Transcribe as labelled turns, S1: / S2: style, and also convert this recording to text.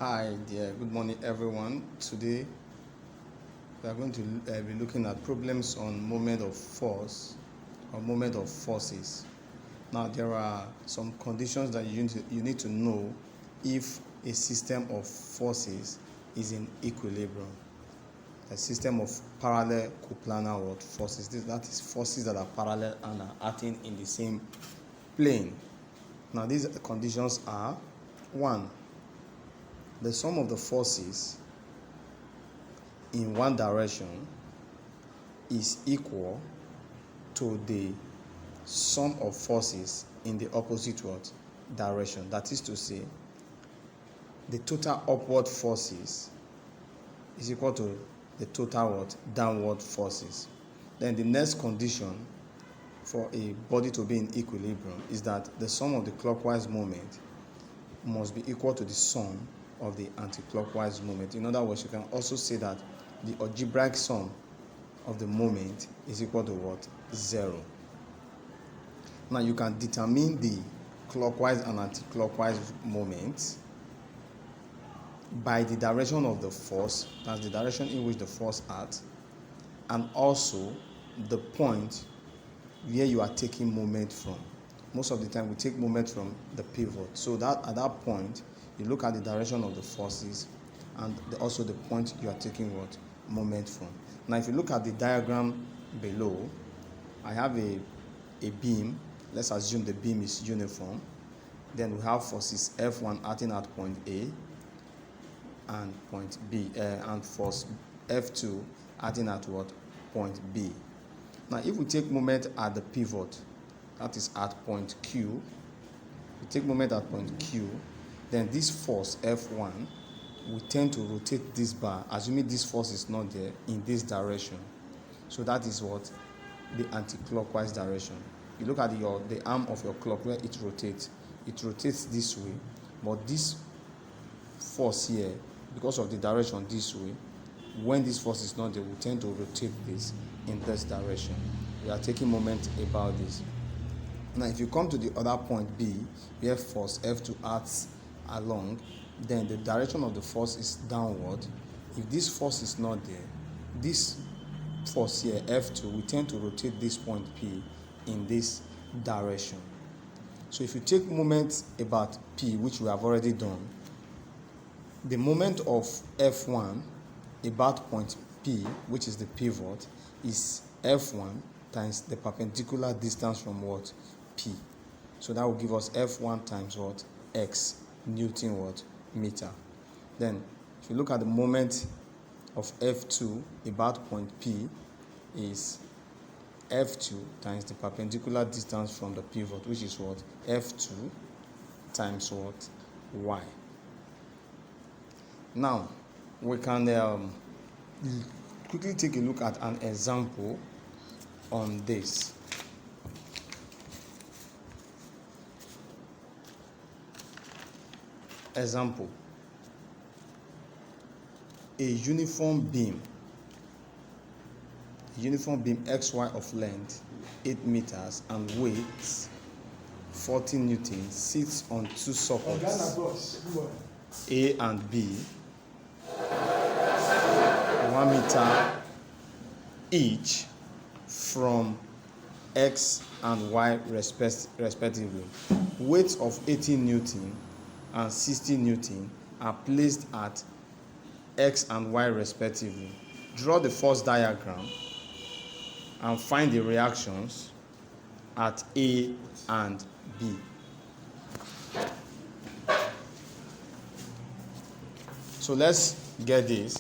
S1: Hi dear, good morning everyone. Today we are going to be looking at problems on moment of force or moment of forces. Now there are some conditions that you need to know if a system of forces is in equilibrium. A system of parallel coplanar forces, that is forces that are parallel and are acting in the same plane. Now these conditions are: 1, the sum of the forces in one direction is equal to the sum of forces in the opposite direction. That is to say, the total upward forces is equal to the total downward forces. Then the next condition for a body to be in equilibrium is that the sum of the clockwise moment must be equal to the sum of the anti-clockwise moment. In other words, you can also say that the algebraic sum of the moment is equal to what? 0. Now you can determine the clockwise and anti-clockwise moments by the direction of the force, that's the direction in which the force acts, and also the point where you are taking moment from. Most of the time we take moment from the pivot, so that at that point you look at the direction of the forces and also the point you are taking moment from. Now if you look at the diagram below, I have a beam. Let's assume the beam is uniform. Then we have forces F1 acting at point A and point B, and force F2 acting at point B. Now if we take moment at the pivot, that is at point Q, we take moment at point Q, then this force F1 will tend to rotate this bar, assuming this force is not there, in this direction. So that is the anti-clockwise direction. You look at the arm of your clock where it rotates this way, but this force here, because of the direction this way, when this force is not there, we tend to rotate this in this direction. We are taking moment about this. Now if you come to the other point B, where force F2 acts along, then the direction of the force is downward. If this force is not there, this force here, F2, we tend to rotate this point P in this direction. So if you take moment about P, which we have already done, the moment of F1 about point P, which is the pivot, is F1 times the perpendicular distance from P. So that will give us F1 times X, Newton meter. Then if you look at the moment of F2 about point P, is F2 times the perpendicular distance from the pivot, which is F2 times Y. Now we can quickly take a look at an example on this. Example: a uniform beam XY of length 8 meters and weight 40 newtons sits on two sockets A and B, 1 meter each, from X and Y respectively. Weights of 18 newton and 60 newton are placed at X and Y respectively. Draw the force diagram and find the reactions at A and B. So let's get this.